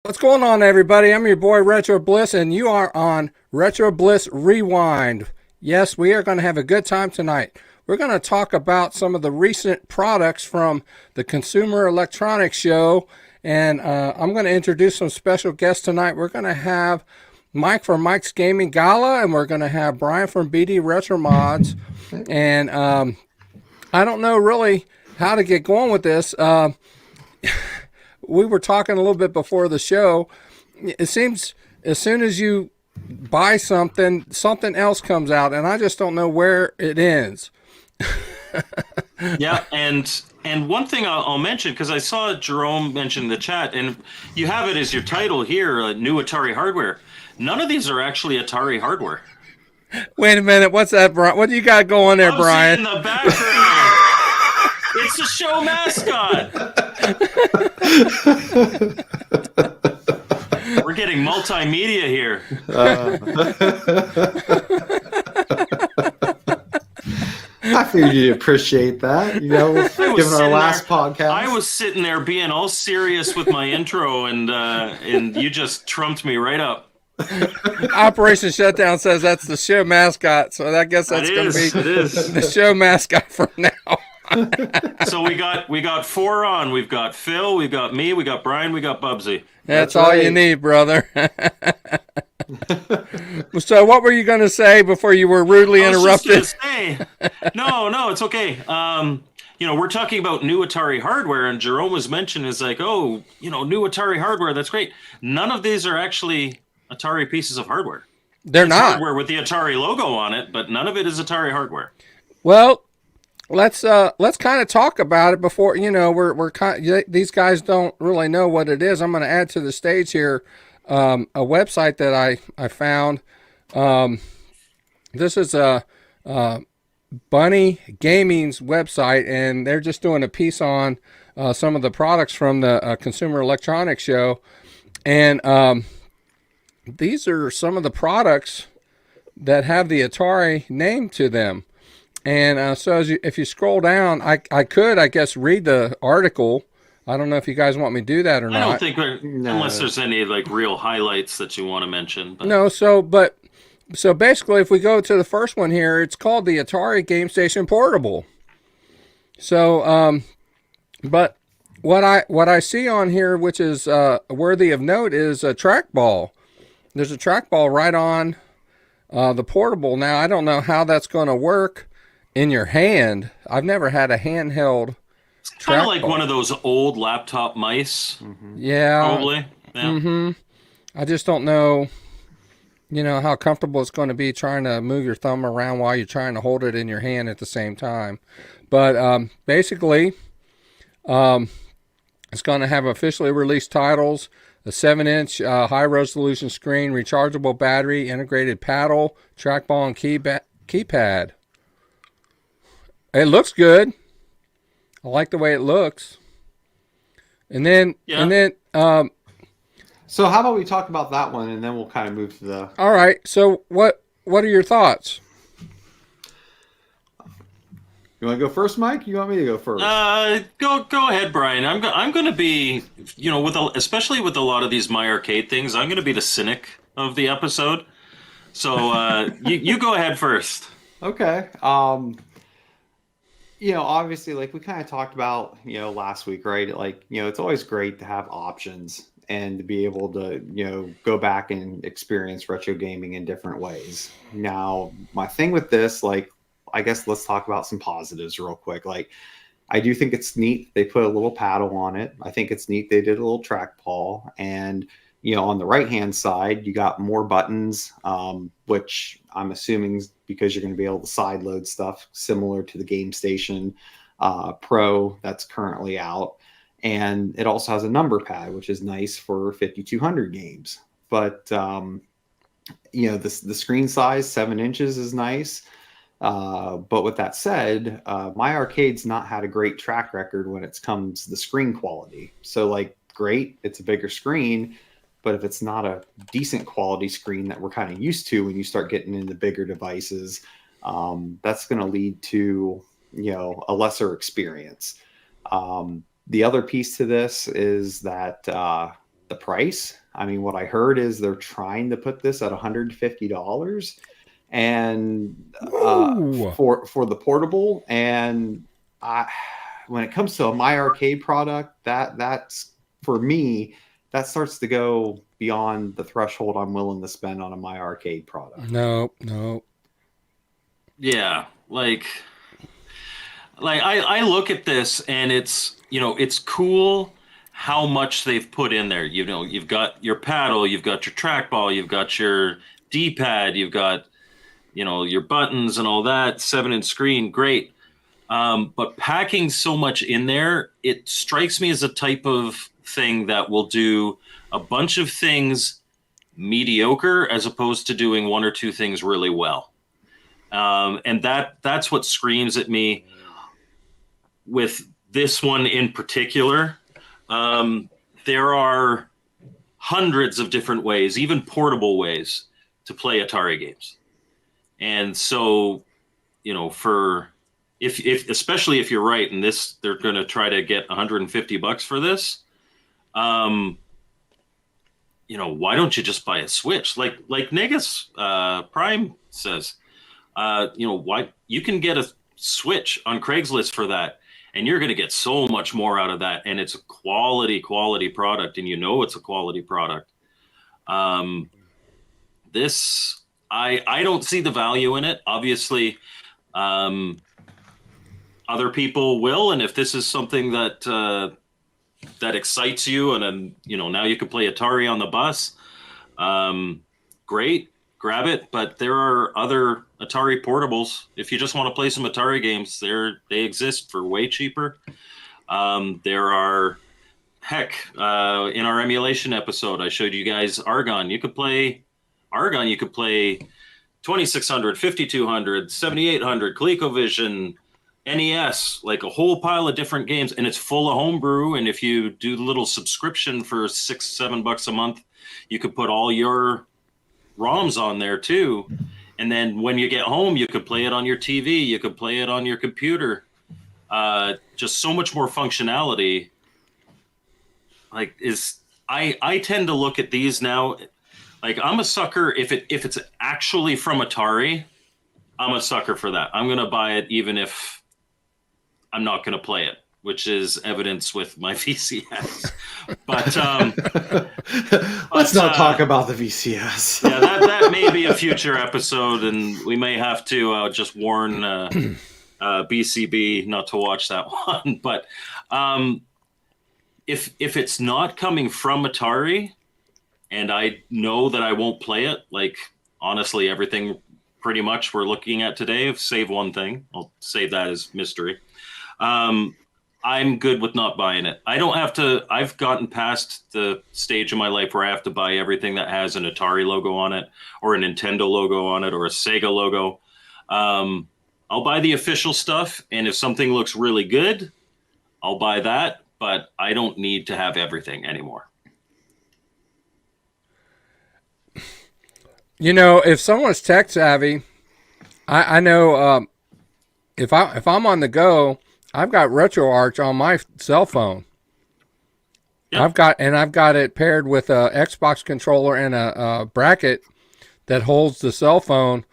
What's going on, everybody? I'm your boy Retro Bliss, and you are on Retro Bliss Rewind. Yes, we are going to have a good time tonight. We're going to talk about some of the recent products from the Consumer Electronics Show, and I'm going to introduce some special guests tonight. We're going to have Mike from Mike's Gaming Gala, and we're going to have Brian from BD RetroMods, and I don't know really how to get going with this. We were talking a little bit before the show. It seems as soon as you buy something, something else comes out, and I just don't know where it ends. Yeah, and one thing I'll mention, because I saw Jerome mention in the chat, and you have it as your title here, new Atari hardware. None of these are actually Atari hardware. Wait a minute, what's that, Brian? What do you got going there, Brian? In the background. It's the show mascot. We're getting multimedia here. I figured you'd appreciate that. You know, given our last podcast. I was sitting there being all serious with my intro, and you just trumped me right up. Operation Shutdown says that's the show mascot, so I guess that's going to be the show mascot from now. So we got four on. We've got Phil, we've got me, we got Brian, we got Bubsy. That's all right. You need, brother. So what were you going to say before you were rudely interrupted? No, it's okay. We're talking about new Atari hardware, and Jerome was mentioning is like, new Atari hardware, that's great. None of these are actually Atari pieces of hardware. They're not. Hardware with the Atari logo on it, but none of it is Atari hardware. Well, let's kind of talk about it before, we're these guys don't really know what it is. I'm going to add to the stage here a website that I found. This is a Bunny Gaming's website, and they're just doing a piece on some of the products from the Consumer Electronics Show, and these are some of the products that have the Atari name to them. And so if you scroll down, I could, I guess, read the article. I don't know if you guys want me to do that or not. I don't think, unless there's any like real highlights that you want to mention. But. No, so basically, if we go to the first one here, it's called the Atari Game Station Portable. So, but what I see on here, which is worthy of note, is a trackball. There's a trackball right on the portable. Now, I don't know how that's going to work in your hand. I've never had a handheld. It's kind of like one of those old laptop mice. Mm-hmm. Yeah. Probably. Yeah. Mm-hmm. I just don't know, how comfortable it's going to be trying to move your thumb around while you're trying to hold it in your hand at the same time. But basically, it's going to have officially released titles, a 7-inch high-resolution screen, rechargeable battery, integrated paddle, trackball, and keypad. It looks good. I like the way it looks. And then, so how about we talk about that one, and then we'll kind of move to the. All right. So what are your thoughts? You want to go first, Mike? You want me to go first? Go ahead, Brian. I'm going to be, especially with a lot of these My Arcade things, I'm going to be the cynic of the episode. So you go ahead first. Okay. Obviously, like we kind of talked about, last week, right? Like, it's always great to have options and to be able to, go back and experience retro gaming in different ways. Now, my thing with this, like, I guess let's talk about some positives real quick. Like, I do think it's neat they put a little paddle on it. I think it's neat they did a little trackball. And, on the right-hand side, you got more buttons, which I'm assuming because you're going to be able to side load stuff similar to the Game Station Pro that's currently out. And it also has a number pad, which is nice for 5,200 games. But, the screen size, 7 inches, is nice. But with that said, My Arcade's not had a great track record when it comes to the screen quality. So, like, great, it's a bigger screen. But if it's not a decent quality screen that we're kind of used to when you start getting into bigger devices, that's going to lead to, a lesser experience. The other piece to this is that the price. I mean, what I heard is they're trying to put this at $150, and for the portable. And when it comes to a My Arcade product, that's for me, that starts to go beyond the threshold I'm willing to spend on a My Arcade product. No. Yeah, like I look at this and it's cool how much they've put in there. You've got your paddle, you've got your trackball, you've got your D-pad, you've got your buttons and all that, 7-inch screen, great. But packing so much in there, it strikes me as a type of thing that will do a bunch of things mediocre as opposed to doing one or two things really well. And that's what screams at me with this one in particular. There are hundreds of different ways, even portable ways, to play Atari games. And so, for if especially if you're right, and they're going to try to get $150 for this, why don't you just buy a Switch? Like Negus Prime says, why you can get a Switch on Craigslist for that, and you're going to get so much more out of that, and it's a quality product, and it's a quality product. This I don't see the value in it. Obviously, other people will, and if this is something that excites you, and then now you can play Atari on the bus, great, grab it. But there are other Atari portables. If you just want to play some Atari games, they exist for way cheaper. There are, heck, in our emulation episode, I showed you guys Argon. You could play 2600, 5200, 7800, ColecoVision, NES, like a whole pile of different games, and it's full of homebrew. And if you do the little subscription for $6-7 a month, you could put all your ROMs on there too. And then when you get home, you could play it on your TV, you could play it on your computer. Just so much more functionality. I tend to look at these now. Like, I'm a sucker if it's actually from Atari, I'm a sucker for that. I'm gonna buy it even if I'm not gonna play it, which is evidence with my VCS. But let's not talk about the VCS. Yeah, that may be a future episode, and we may have to just warn BCB not to watch that one. But if it's not coming from Atari, and I know that I won't play it, like, honestly, everything pretty much we're looking at today, save one thing. I'll save that as mystery. I'm good with not buying it. I don't have to. I've gotten past the stage of my life where I have to buy everything that has an Atari logo on it, or a Nintendo logo on it, or a Sega logo. I'll buy the official stuff, and if something looks really good, I'll buy that, but I don't need to have everything anymore. If someone's tech savvy, I know if I'm on the go, I've got RetroArch on my cell phone. Yep. I've got it paired with a Xbox controller and a bracket that holds the cell phone,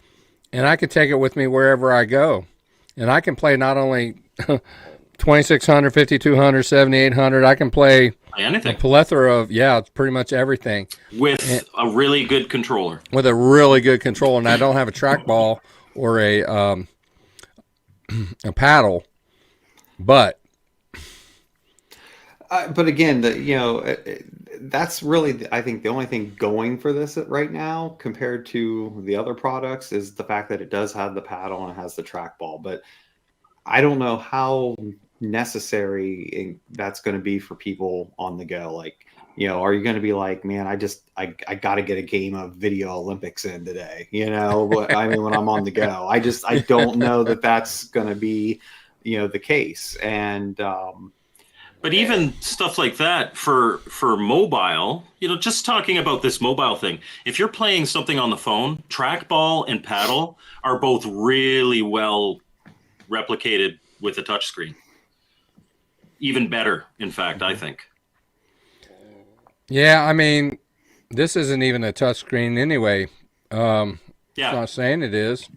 and I can take it with me wherever I go, and I can play not only 2600, 5200, 7800. I can play anything. A plethora of pretty much everything with a really good controller. With a really good controller, and I don't have a trackball or a paddle, but again, that's really, I think, the only thing going for this right now compared to the other products is the fact that it does have the paddle and it has the trackball. But I don't know how necessary that's going to be for people on the go. Like, are you going to be like, man, I got to get a game of Video Olympics in today, I mean, when I'm on the go, I don't know that that's going to be, the case. And, but even stuff like that for mobile, just talking about this mobile thing, if you're playing something on the phone, trackball and paddle are both really well replicated with a touchscreen. Even better, in fact, I think. Yeah, I mean, this isn't even a touchscreen anyway. It's not saying it is.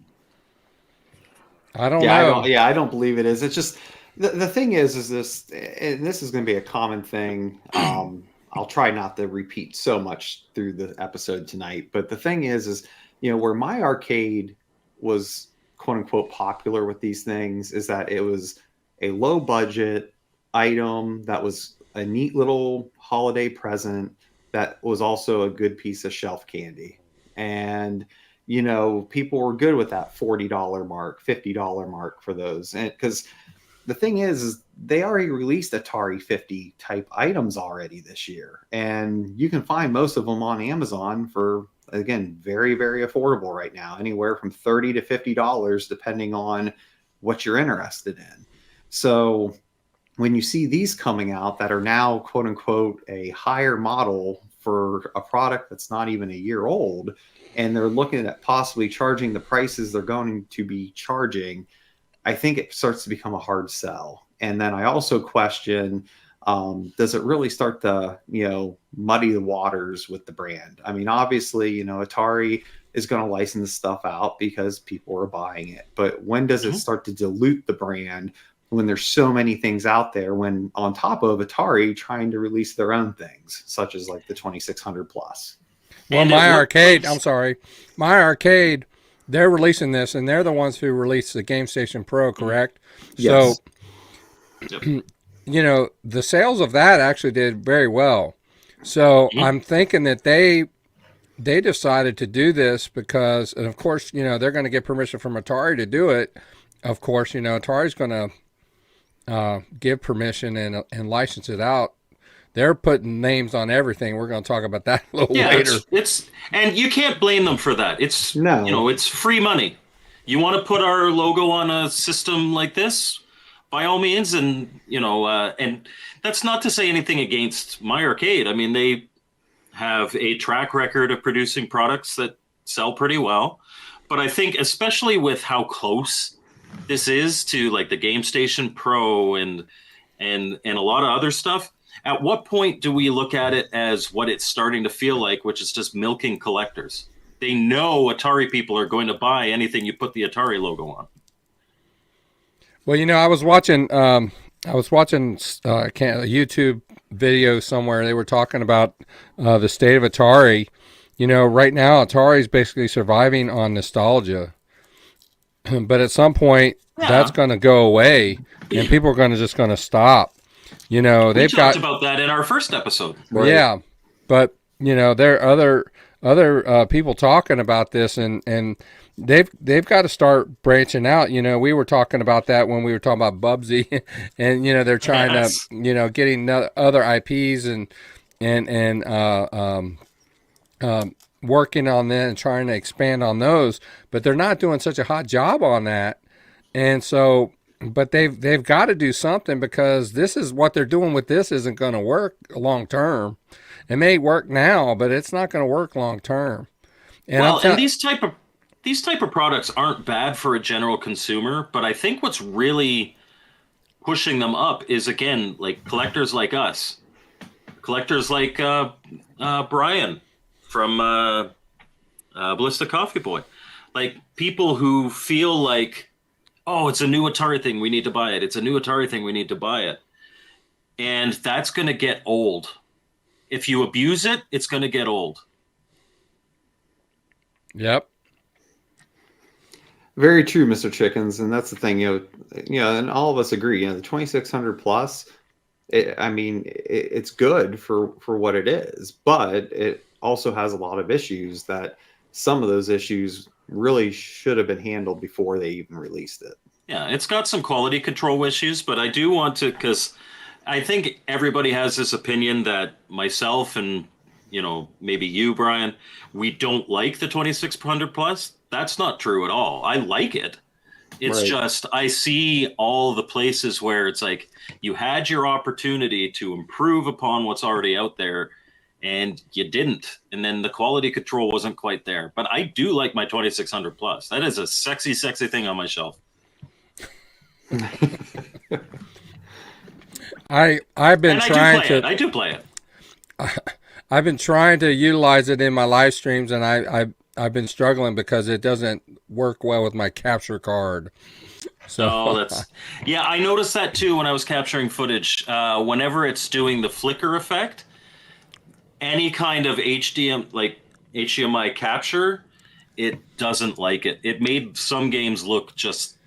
I don't know. I don't believe it is. It's just the thing is this, and this is going to be a common thing. I'll try not to repeat so much through the episode tonight, but the thing is where my arcade was quote unquote popular with these things is that it was a low budget item that was a neat little holiday present that was also a good piece of shelf candy. And people were good with that $40 mark, $50 mark for those. And because the thing is they already released Atari 50 type items already this year. And you can find most of them on Amazon for, again, very, very affordable right now, anywhere from $30 to $50, depending on what you're interested in. So when you see these coming out that are now, quote unquote, a higher model for a product that's not even a year old, and they're looking at possibly charging the prices they're going to be charging, I think it starts to become a hard sell. And then I also question, does it really start to, muddy the waters with the brand? I mean, obviously, Atari is going to license stuff out because people are buying it. But when does it start to dilute the brand when there's so many things out there, when on top of Atari trying to release their own things, such as like the 2600 plus? Well, my arcade, they're releasing this, and they're the ones who released the Game Station Pro, correct? Yes. So, the sales of that actually did very well. So I'm thinking that they decided to do this because, and of course, they're going to get permission from Atari to do it. Of course, Atari's going to give permission and license it out. They're putting names on everything. We're going to talk about that a little later. It's and you can't blame them for that. It's No. It's free money. You want to put our logo on a system like this, by all means, and and that's not to say anything against my arcade. I mean, they have a track record of producing products that sell pretty well, but I think especially with how close this is to like the Game Station Pro and a lot of other stuff. At what point do we look at it as what it's starting to feel like, which is just milking collectors? They know Atari people are going to buy anything you put the Atari logo on. Well, I was watching a YouTube video somewhere. They were talking about the state of Atari. Right now Atari is basically surviving on nostalgia, but at some point that's going to go away, and people are just going to stop. We talked about that in our first episode. Right? Yeah, but there are other people talking about this, and they've got to start branching out. We were talking about that when we were talking about Bubsy, and they're trying to getting other IPs and working on that and trying to expand on those, but they're not doing such a hot job on that, and so. But they've got to do something, because this is what they're doing with this isn't going to work long term. It may work now, but it's not going to work long term. And these type of products aren't bad for a general consumer, but I think what's really pushing them up is, again, like collectors like us, collectors like Brian from Ballista Coffee Boy, like people who feel like, oh, it's a new Atari thing, we need to buy it. It's a new Atari thing, we need to buy it. And that's going to get old. If you abuse it, it's going to get old. Yep. Very true, Mr. Chickens. And that's the thing, and all of us agree, the 2600 plus, it's good for what it is, but it also has a lot of issues that some of those issues really should have been handled before they even released it. Yeah, it's got some quality control issues, but I do want to, because I think everybody has this opinion that myself and, maybe you, Brian, we don't like the 2600 plus. That's not true at all. I like it. It's Right. just, I see all the places where it's like, you had your opportunity to improve upon what's already out there, and you didn't. And then the quality control wasn't quite there. But I do like my 2600 plus. That is a sexy, sexy thing on my shelf. I've been And trying to I do play it. I've been trying to utilize it in my live streams, and I've been struggling because it doesn't work well with my capture card. So Oh, yeah. I noticed that too when I was capturing footage. Whenever it's doing the flicker effect, any kind of HDMI capture, it doesn't like it. It made some games look just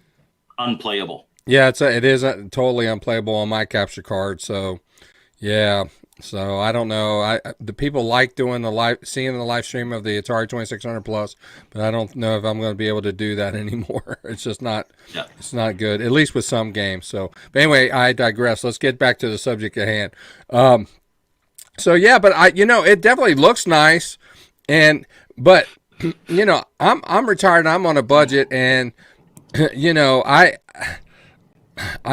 unplayable. yeah, it is totally unplayable on my capture card. So yeah, so I don't know. The people like doing seeing the live stream of the Atari 2600 Plus, but I don't know if I'm going to be able to do that anymore. It's just not. Yeah. It's not good, at least with some games. So, but anyway, I digress. Let's get back to the subject at hand. So yeah, but it definitely looks nice, but I'm retired. And I'm on a budget, and I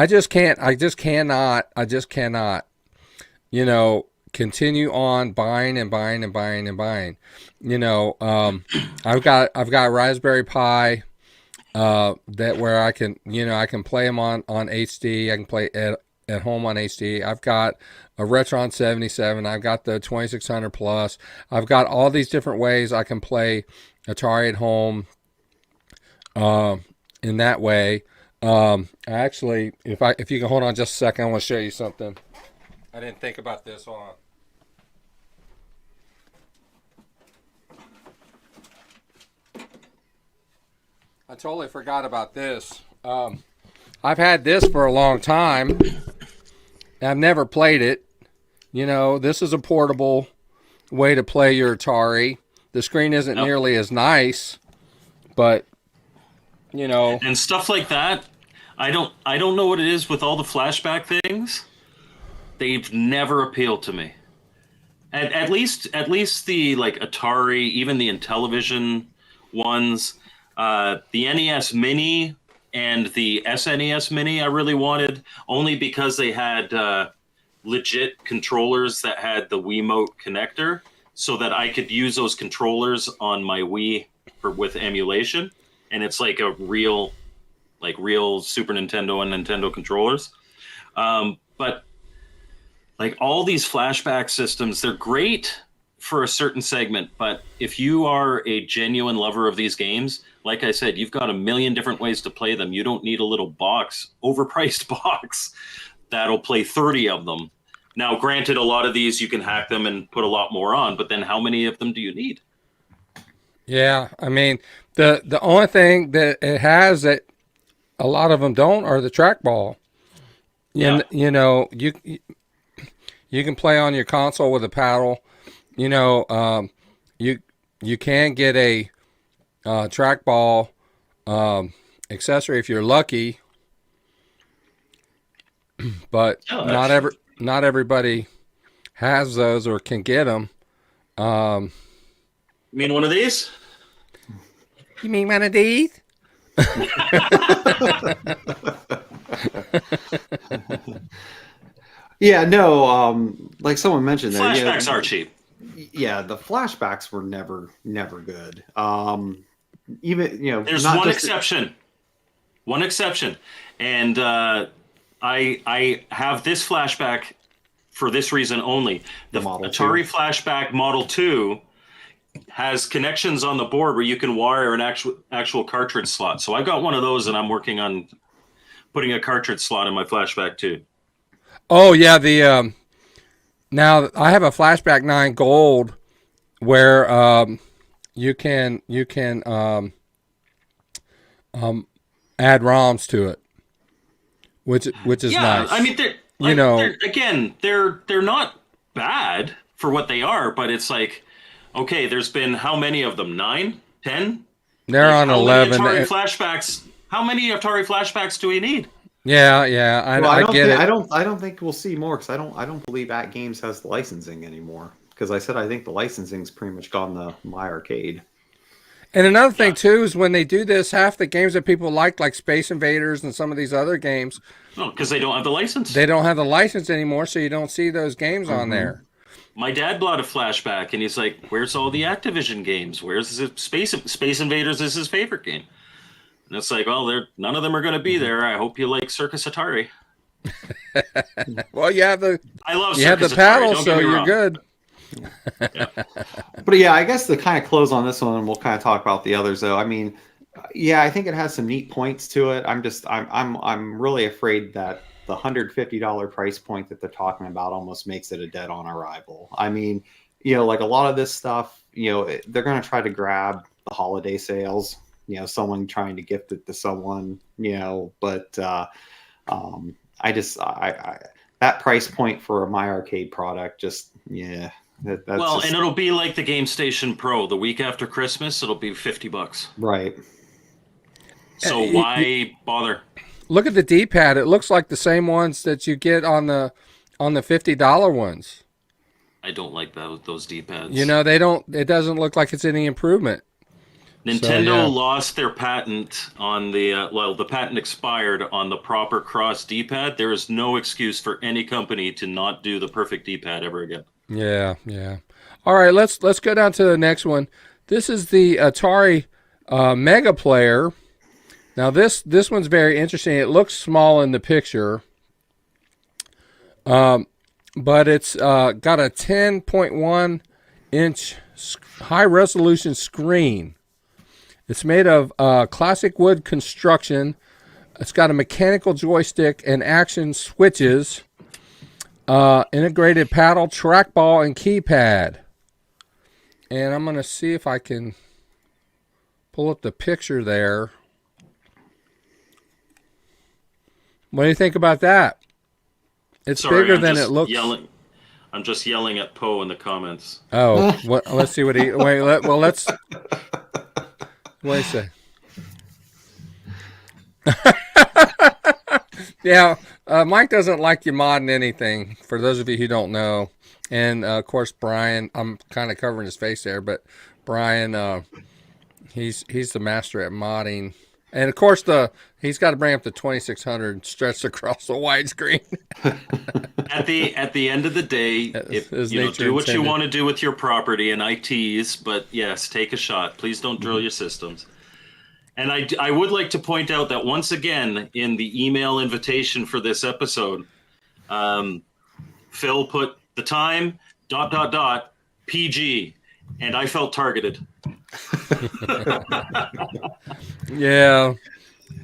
just can't. I just cannot. Continue on buying and buying and buying and buying. I've got Raspberry Pi that where I can play them on HD. I can play at home on HD. I've got a Retron 77. I've got the 2600 Plus. I've got all these different ways I can play Atari at home. In that way, actually, if you can hold on just a second, I want to show you something. I didn't think about this. Hold on. I totally forgot about this. I've had this for a long time. I've never played it. This is a portable way to play your Atari. The screen isn't nearly as nice, but and stuff like that. I don't know what it is with all the flashback things. They've never appealed to me. At least the like Atari, even the Intellivision ones, the NES Mini and the SNES Mini, I really wanted only because they had legit controllers that had the Wiimote connector, so that I could use those controllers on my Wii with emulation, and it's like real Super Nintendo and Nintendo controllers. But like all these flashback systems, they're great for a certain segment, but if you are a genuine lover of these games, like I said, you've got a million different ways to play them. You don't need a little overpriced box that'll play 30 of them. Now, granted, a lot of these you can hack them and put a lot more on, but then how many of them do you need? Yeah, I mean, the only thing that it has that a lot of them don't are the trackball. Yeah. You can play on your console with a paddle. You can get a trackball accessory if you're lucky, but not everybody has those or can get them. You mean one of these? You mean one of these? Yeah, no, like someone mentioned there. Flashbacks are cheap. Yeah, the flashbacks were never good. Even there's not one just exception. One exception. And I have this flashback for this reason only. The Model Atari 2. Flashback Model 2 has connections on the board where you can wire an actual cartridge slot. So I got one of those, and I'm working on putting a cartridge slot in my Flashback 2. Oh yeah, now I have a Flashback 9 Gold where you can add ROMs to it, which is nice. I mean, they're not bad for what they are, but it's like, okay, there's been how many of them? 9, 10? They're on 11. How many Atari flashbacks do we need? Yeah, I get it. I don't think we'll see more because I don't believe At Games has the licensing anymore. Because I think the licensing's pretty much gone to My Arcade. And another thing too is when they do this, half the games that people like Space Invaders and some of these other games, no, because they don't have the license. They don't have the license anymore, so you don't see those games on there. My dad bought a Flashback, and he's like, "Where's all the Activision games? Where's the Space Invaders? Is his favorite game." And it's like, well, none of them are going to be there. I hope you like Circus Atari. Well, you have the Circus Atari, paddle, so you're good. Yeah. But yeah, I guess to kind of close on this one, and we'll kind of talk about the others, though. I mean, yeah, I think it has some neat points to it. I'm really afraid that the $150 price point that they're talking about almost makes it a dead on arrival. I mean, like a lot of this stuff, they're going to try to grab the holiday sales. Someone trying to gift it to someone. But that price point for a My Arcade product, just yeah. And it'll be like the Game Station Pro. The week after Christmas, it'll be $50. Right. So why bother? Look at the D-pad. It looks like the same ones that you get on the $50 ones. I don't like those D-pads. They don't. It doesn't look like it's any improvement. Nintendo lost their patent on the patent expired on the proper cross D-pad. There is no excuse for any company to not do the perfect D-pad ever again. Yeah. All right, let's go down to the next one. This is the Atari Mega Player. Now this one's very interesting. It looks small in the picture, but it's got a 10.1 inch high resolution screen. It's made of classic wood construction. It's got a mechanical joystick and action switches, integrated paddle, trackball, and keypad. And I'm going to see if I can pull up the picture there. What do you think about that? It's bigger than it looks. I'm just yelling at Poe in the comments. Oh, let's see what he. Let's. Wait a second. Yeah, Mike doesn't like you modding anything, for those of you who don't know. And, of course, Brian, I'm kind of covering his face there, but Brian, he's the master at modding. And, of course, he's got to bring up the 2600 stretched across the widescreen. At the end of the day, do what you want to do with your property, and I tease, but yes, take a shot. Please don't drill your systems. And I would like to point out that once again, in the email invitation for this episode, Phil put the time, ... PG, and I felt targeted. Yeah.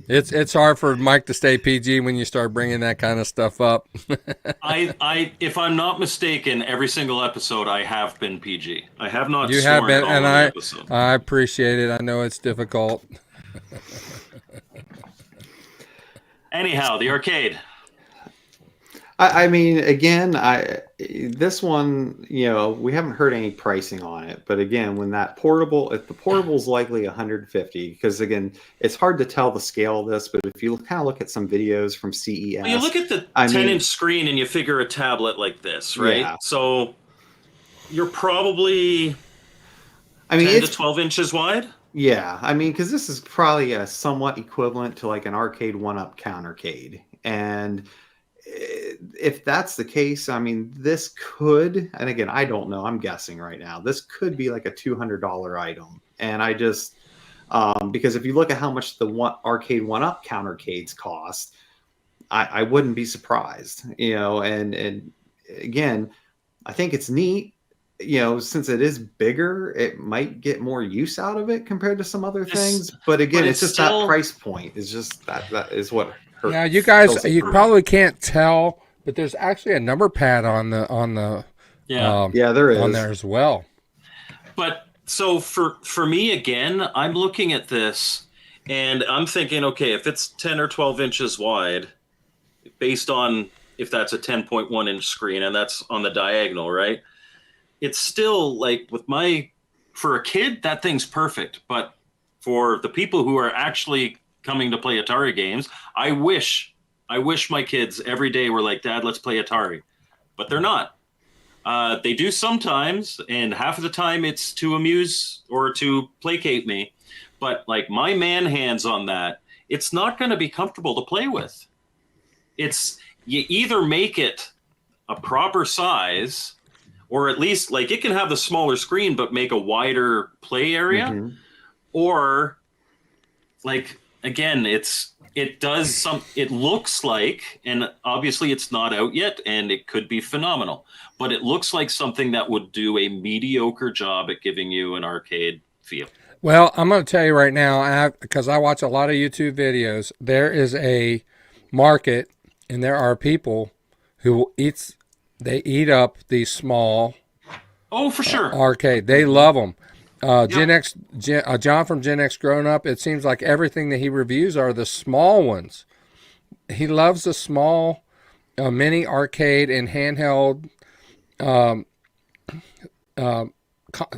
It's hard for Mike to stay PG when you start bringing that kind of stuff up. If I'm not mistaken, every single episode I have been PG. I have not. You have been, and episode. I appreciate it. I know it's difficult. Anyhow, the arcade. I mean, again, this one, we haven't heard any pricing on it, but again, if the portable's likely 150, because again, it's hard to tell the scale of this, but if you kind of look at some videos from CES, you look at the 10-inch screen and you figure a tablet like this, right? Yeah. So you're probably 10 to 12 inches wide. Yeah, I mean, because this is probably a somewhat equivalent to like an arcade one-up countercade, and if that's the case, I mean, this could, and again, I don't know, I'm guessing right now, this could be like a $200 item. And I just, because if you look at how much the arcade one-up countercades cost, I wouldn't be surprised, and again, I think it's neat, since it is bigger, it might get more use out of it compared to some other things. But again, it's just that price point is just that is what hurts. Yeah, you guys, you probably can't tell, but there's actually a number pad on the there is on there as well. But so for me again, I'm looking at this and I'm thinking, okay, if it's 10 or 12 inches wide, based on if that's a 10.1 inch screen and that's on the diagonal, right? It's still like for a kid, that thing's perfect. But for the people who are actually coming to play Atari games, I wish my kids every day were like, Dad, let's play Atari. But they're not. They do sometimes, and half of the time it's to amuse or to placate me. But like my man hands on that, it's not going to be comfortable to play with. You either make it a proper size, or at least like it can have the smaller screen but make a wider play area, or like again, it looks like, and obviously it's not out yet, and it could be phenomenal, but it looks like something that would do a mediocre job at giving you an arcade feel. Well, I'm going to tell you right now, because I watch a lot of YouTube videos, there is a market, and there are people who they eat up these small Oh, for sure. arcade. They love them. Yep. John from Gen X Grown Up, it seems like everything that he reviews are the small ones. He loves the small mini arcade and handheld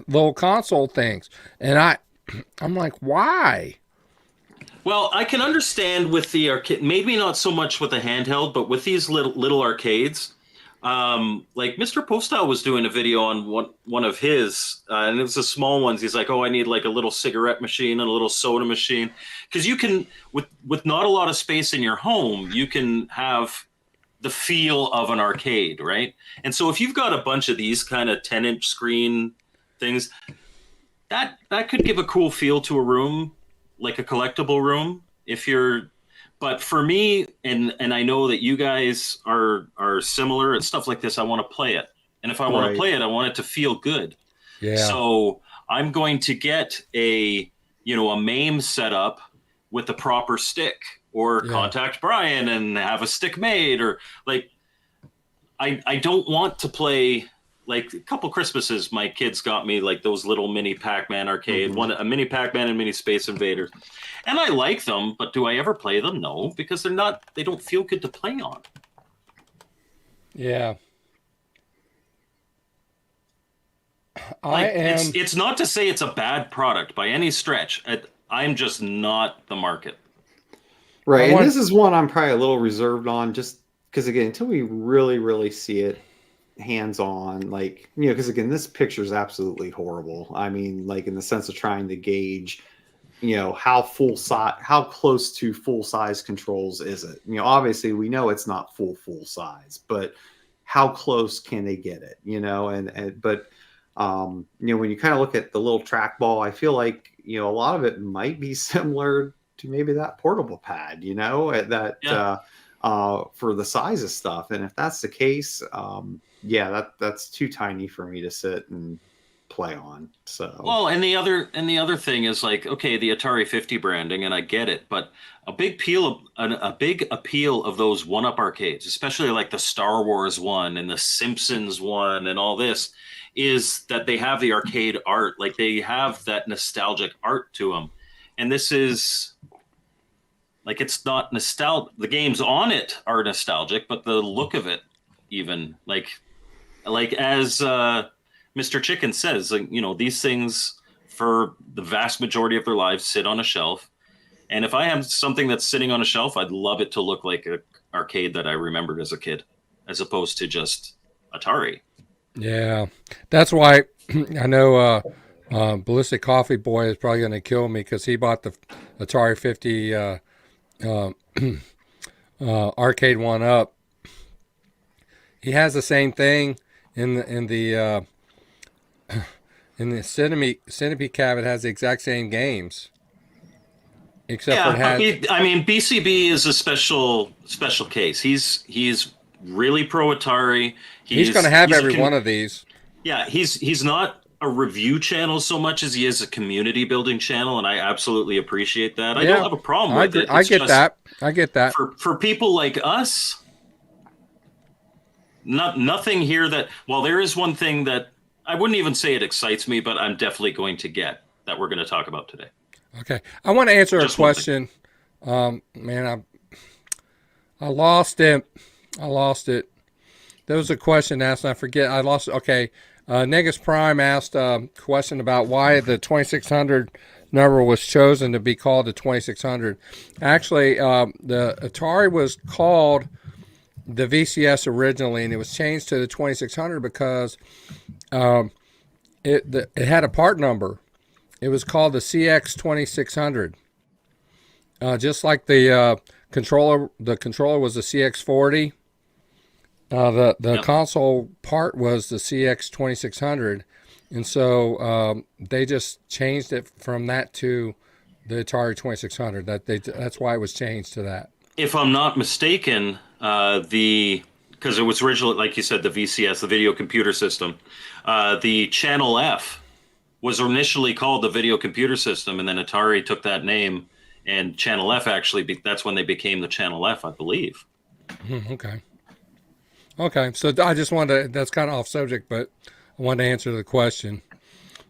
little console things. And I'm like, why? Well, I can understand with the arcade, maybe not so much with the handheld, but with these little arcades. Like Mr. Postal was doing a video on one of his, and it was the small ones. He's like, "Oh, I need like a little cigarette machine and a little soda machine," because you can, with not a lot of space in your home, you can have the feel of an arcade, right? And so if you've got a bunch of these kind of 10-inch screen things, that could give a cool feel to a room, like a collectible room. If you're, but for me, and I know that you guys are similar at stuff like this. I want to play it, and if I want to play it, I want it to feel good. Yeah. So I'm going to get a MAME setup with the proper stick, or contact Brian and have a stick made, or like I don't want to play. Like a couple Christmases, my kids got me like those little mini Pac-Man arcade, a mini Pac-Man and mini Space Invaders, and I like them. But do I ever play them? No, because they don't feel good to play on. Yeah. It's not to say it's a bad product by any stretch. I'm just not the market. Right, and this is one I'm probably a little reserved on, just because again, until we really, really see it hands-on, like, because again, this picture is absolutely horrible. I mean, like in the sense of trying to gauge, how close to full size controls is it? Obviously we know it's not full size, but how close can they get it? But when you kind of look at the little trackball, I feel like a lot of it might be similar to maybe that portable pad, for the size of stuff. And if that's the case, that's too tiny for me to sit and play on. So well, and the other thing is like, okay, the Atari 50 branding, and I get it, but a big appeal of those one-up arcades, especially like the Star Wars one and the Simpsons one and all this, is that they have the arcade art, like they have that nostalgic art to them. And this is like, it's not nostalgic. The games on it are nostalgic, but the look of it, even like as Mr. Chicken says, like, these things for the vast majority of their lives sit on a shelf. And if I have something that's sitting on a shelf, I'd love it to look like an arcade that I remembered as a kid, as opposed to just Atari. Yeah, that's why I know Ballistic Coffee Boy is probably going to kill me, because he bought the Atari 50 arcade one up. He has the same thing in the Centipede cabinet. Has the exact same games, except for it has. BCB is a special case. He's really pro Atari. He's going to have every one of these. Yeah, he's not a review channel so much as he is a community building channel, and I absolutely appreciate that. I don't have a problem with it. I get that. For people like us, nothing here that, well, there is one thing that I wouldn't even say it excites me, but I'm definitely going to get, that we're going to talk about today. Okay. I want to answer a question. Man, I lost it. There was a question asked, and I forget. I lost it. Okay. Negus Prime asked a question about why the 2600 number was chosen to be called the 2600. Actually, the Atari was called the VCS originally, and it was changed to the 2600 because it had a part number. It was called the CX 2600. Just like the controller was the CX40. The console part was the CX 2600, and so they just changed it from that to the Atari 2600. That's why it was changed to that. If I'm not mistaken, because it was originally, like you said, the VCS, the video computer system, the Channel F was initially called the video computer system, and then Atari took that name, and Channel F that's when they became the Channel F, I believe. Okay. Okay. So I just wanted to, that's kind of off subject, but I wanted to answer the question.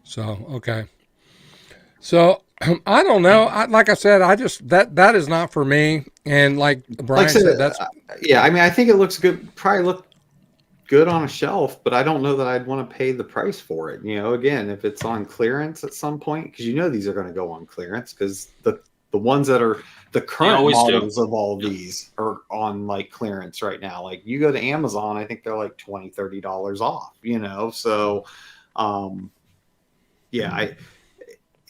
So, okay. So I don't know. Like I said, that is not for me. And like Brian said, that's yeah. I mean, I think it looks good. Probably look good on a shelf, but I don't know that I'd want to pay the price for it. You know, again, if it's on clearance at some point, because you know these are going to go on clearance, because the ones that are the current models of all these are on like clearance right now. Like you go to Amazon, I think they're like $20-$30 off. You know, so yeah,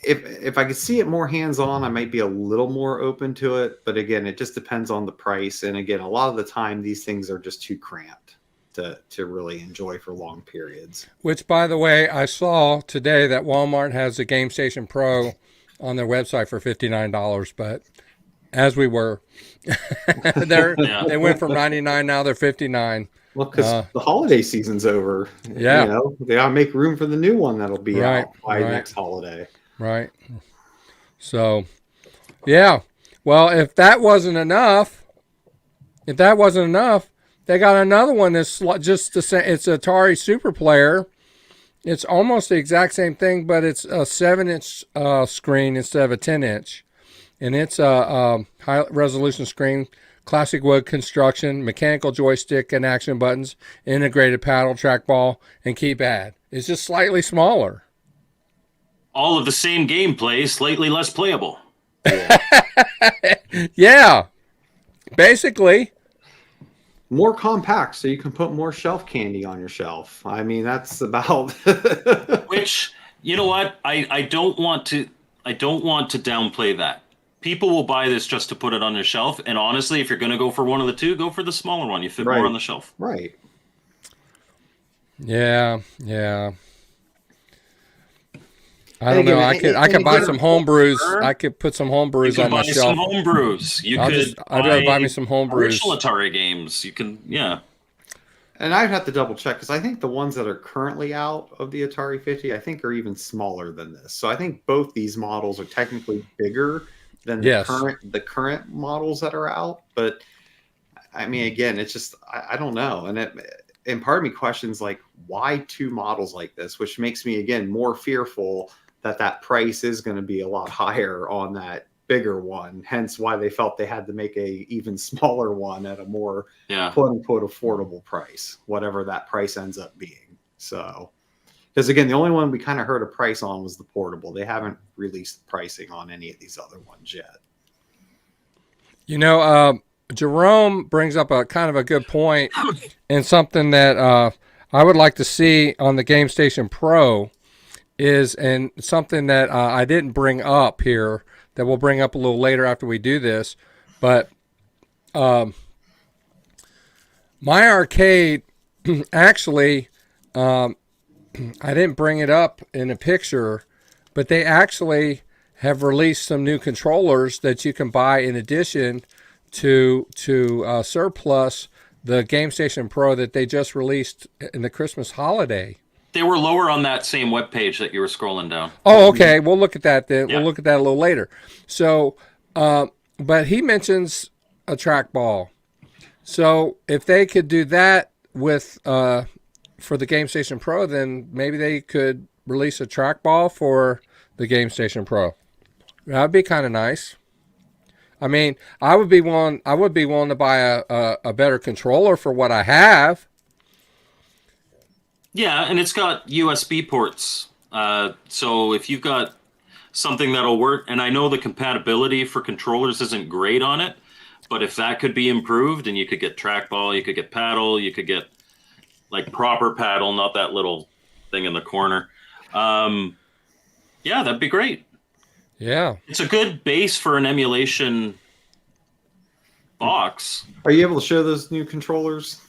if I could see it more hands-on, I might be a little more open to it. But again, it just depends on the price. And again, a lot of the time, these things are just too cramped to really enjoy for long periods. Which, by the way, I saw today that Walmart has the Game Station Pro on their website for $59. But as we were, they went from $99, now they're $59. Well, because the holiday season's over. Yeah, you know, they gotta make room for the new one that'll be out by next holiday. Right. So, yeah. Well, if that wasn't enough, they got another one that's just the same. It's Atari Super Player. It's almost the exact same thing, but it's a 7-inch screen instead of a 10-inch. And it's a high-resolution screen, classic wood construction, mechanical joystick and action buttons, integrated paddle, trackball, and keypad. It's just slightly smaller. All of the same gameplay, slightly less playable. Yeah. Basically. More compact, so you can put more shelf candy on your shelf. I mean, that's about. Which, you know what? I don't want to downplay that. People will buy this just to put it on their shelf. And honestly, if you're going to go for one of the two, go for the smaller one. You fit more on the shelf. Right. Yeah. I don't know. I could buy some homebrews. I could put some homebrews on my shelf. Some homebrews. I'd rather buy me some homebrews. Original Atari games. You can, yeah. And I'd have to double check because I think the ones that are currently out of the Atari 50, I think are even smaller than this. So I think both these models are technically bigger than the current models that are out. But I mean, again, it's just I don't know. And part of me questions like why two models like this, which makes me again more fearful that price is going to be a lot higher on that bigger one. Hence why they felt they had to make a even smaller one at a more quote unquote affordable price, whatever that price ends up being. So, because again, the only one we kind of heard a price on was the portable. They haven't released pricing on any of these other ones yet. You know, Jerome brings up a kind of a good point and something that I would like to see on the Game Station Pro is, and something that I didn't bring up here that we'll bring up a little later after we do this, but my arcade actually, I didn't bring it up in a picture, but they actually have released some new controllers that you can buy in addition to surplus the Game Station Pro that they just released in the Christmas holiday. They were lower on that same webpage that you were scrolling down. Oh, okay. We'll look at that then. Yeah. We'll look at that a little later. So, but he mentions a trackball. So if they could do that with for the Game Station Pro, then maybe they could release a trackball for the Game Station Pro. That'd be kind of nice. I mean, I would be willing to buy a better controller for what I have. Yeah, and it's got USB ports. So if you've got something that'll work, and I know the compatibility for controllers isn't great on it, but if that could be improved and you could get trackball, you could get paddle, you could get like proper paddle, not that little thing in the corner. Yeah, that'd be great. Yeah. It's a good base for an emulation box. Are you able to show those new controllers?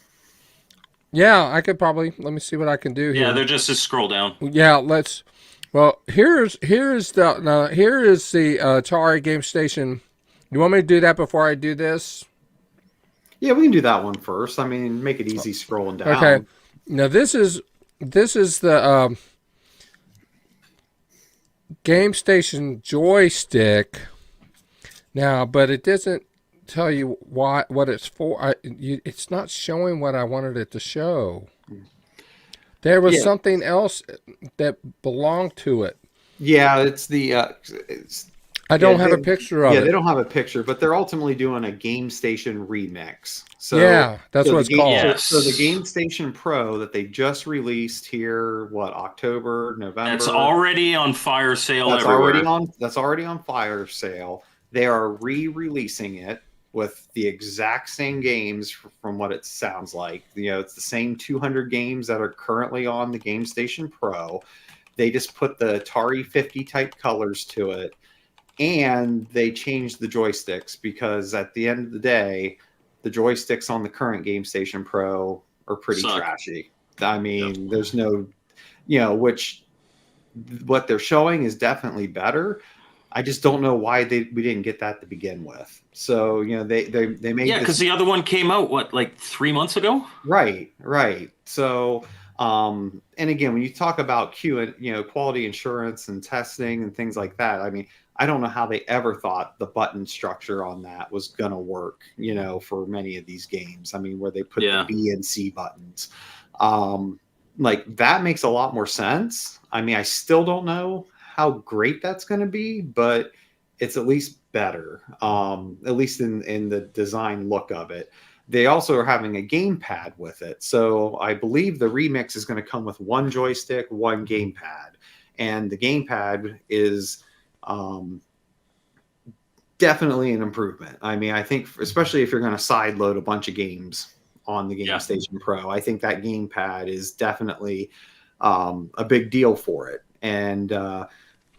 Yeah, I could probably. Let me see what I can do here. Yeah, they're just scroll down. Yeah, let's Well, here is the Atari Game Station. You want me to do that before I do this? Yeah, we can do that one first. I mean, make it easy scrolling Okay. down. Now this is the Game Station joystick. Now, but it doesn't tell you what it's for. It's not showing what I wanted it to show. There was something else that belonged to it. Yeah, it's the. I don't have a picture of it. Yeah, they don't have a picture, but they're ultimately doing a Game Station remix. So yeah, that's what it's called. Yes. So the Game Station Pro that they just released here, October, November. It's already on fire sale That's everywhere. that's already on fire sale. They are re-releasing it with the exact same games from what it sounds like. It's the same 200 games that are currently on the Game Station Pro. They just put the Atari 50 type colors to it, and they changed the joysticks because at the end of the day, the joysticks on the current Game Station Pro are pretty trashy. I mean, there's no, what they're showing is definitely better. I just don't know why we didn't get that to begin with. So, they made because the other one came out, like 3 months ago? Right. So, and again, when you talk about quality assurance and testing and things like that, I mean, I don't know how they ever thought the button structure on that was going to work, for many of these games. I mean, where they put the B and C buttons. Like that makes a lot more sense. I mean, I still don't know how great that's going to be, but it's at least better, at least in the design look of it. They also are having a gamepad with it. So I believe the remix is going to come with one joystick, one gamepad. And the gamepad is definitely an improvement. I mean, I think especially if you're going to side load a bunch of games on the Game Station Pro, I think that gamepad is definitely a big deal for it. And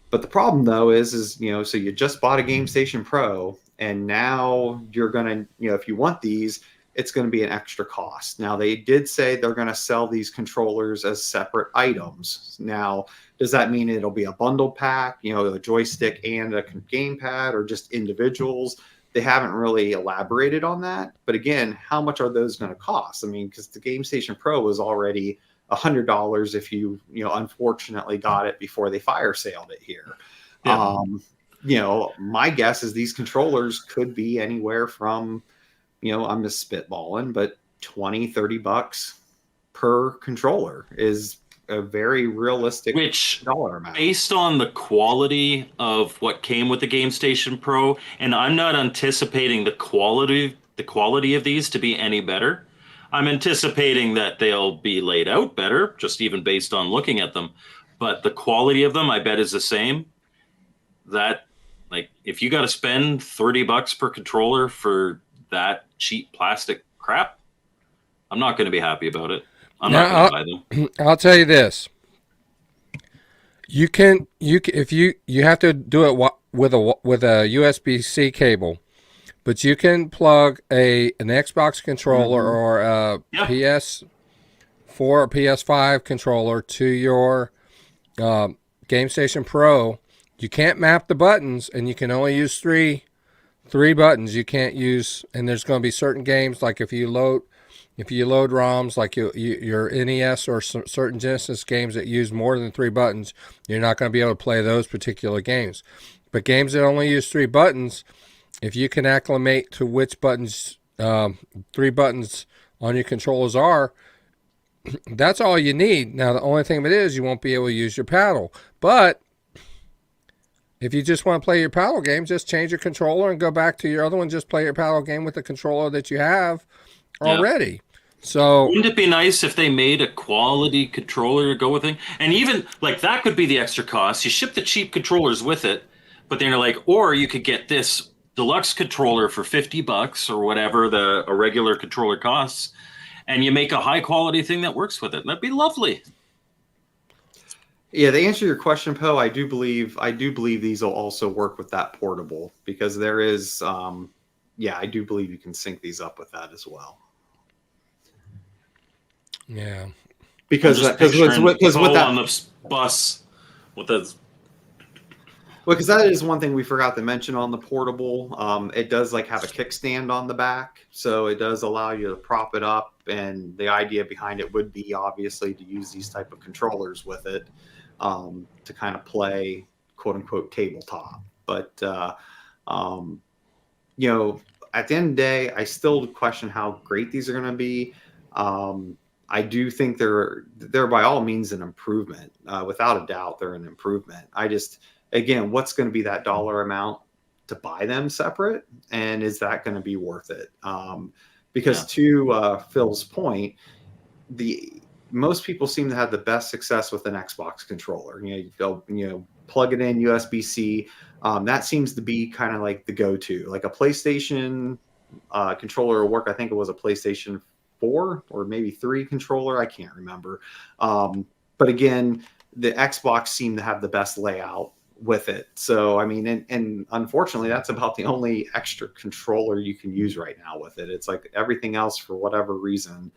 but the problem though is so you just bought a Game Station Pro, and now you're gonna if you want these, it's going to be an extra cost. Now they did say they're going to sell these controllers as separate items. Now, does that mean it'll be a bundle pack? A joystick and a gamepad, or just individuals? They haven't really elaborated on that. But again, how much are those going to cost? I mean, because the Game Station Pro was already $100 if you unfortunately got it before they fire saled it here. My guess is these controllers could be anywhere from I'm just spitballing, but $20-$30 per controller is a very realistic dollar amount. Based on the quality of what came with the Game Station Pro, and I'm not anticipating the quality of these to be any better. I'm anticipating that they'll be laid out better, just even based on looking at them. But the quality of them, I bet, is the same. That, like, if you got to spend $30 per controller for that cheap plastic crap, I'm not going to be happy about it. I'm not going to buy them. I'll tell you this: you have to do it with a USB-C cable. But you can plug an Xbox controller or a PS4 or PS5 controller to your Game Station Pro. You can't map the buttons, and you can only use three buttons. You can't use, and there's going to be certain games, like if you load ROMs, like your NES or certain Genesis games that use more than 3 buttons, you're not going to be able to play those particular games. But games that only use 3 buttons, if you can acclimate to which buttons, 3 buttons on your controllers are, that's all you need. Now, the only thing of it is you won't be able to use your paddle. But if you just want to play your paddle game, just change your controller and go back to your other one. Just play your paddle game with the controller that you have already. So, wouldn't it be nice if they made a quality controller to go with it? And even, like, that could be the extra cost. You ship the cheap controllers with it, but then you're like, or you could get this deluxe controller for $50 or whatever a regular controller costs, and you make a high quality thing that works with it. That'd be lovely. Yeah, to answer your question, Poe, I do believe these will also work with that portable, because there is I do believe you can sync these up with that as well. Yeah. Because with that on the bus What that's Well, because that is one thing we forgot to mention on the portable. It does like have a kickstand on the back, so it does allow you to prop it up. And the idea behind it would be obviously to use these type of controllers with it to kind of play quote unquote tabletop. But you know, at the end of the day, I still question how great these are going to be. I do think they're by all means an improvement. Without a doubt, they're an improvement. I just, again, what's going to be that dollar amount to buy them separate, and is that going to be worth it? Because to Phil's point, most people seem to have the best success with an Xbox controller. You go, plug it in USB-C. That seems to be kind of like the go-to. Like a PlayStation controller will work. I think it was a PlayStation 4 or maybe 3 controller. I can't remember. But again, the Xbox seemed to have the best layout with it. So, I mean, and unfortunately, that's about the only extra controller you can use right now with it. It's like everything else, for whatever reason,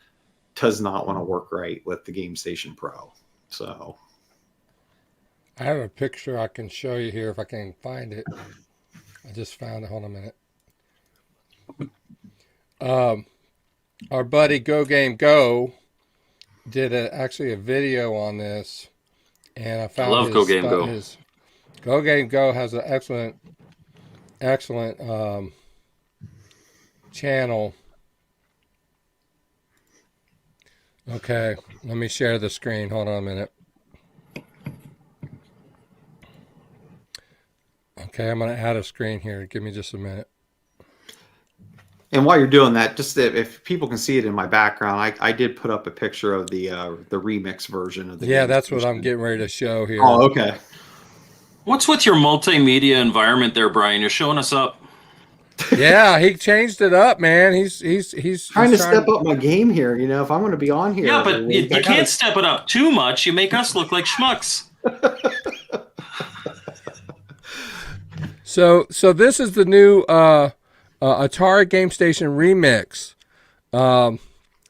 does not want to work right with the Game Station Pro. So I have a picture I can show you here if I can find it. I just found it. Hold on a minute. Our buddy Go Game Go did actually a video on this, and I found love Go Game Go. His Go Game Go has an excellent channel. Okay, let me share the screen. Hold on a minute. Okay, I'm going to add a screen here. Give me just a minute. And while you're doing that, just if people can see it in my background, I did put up a picture of the remix version of the. Yeah, that's what I'm getting ready to show here. Oh, okay. What's with your multimedia environment there, Brian? You're showing us up. Yeah, he changed it up, man. He's trying to step up my game here. If I'm going to be on here. Yeah, but you can't step it up too much. You make us look like schmucks. So this is the new Atari Game Station Remix.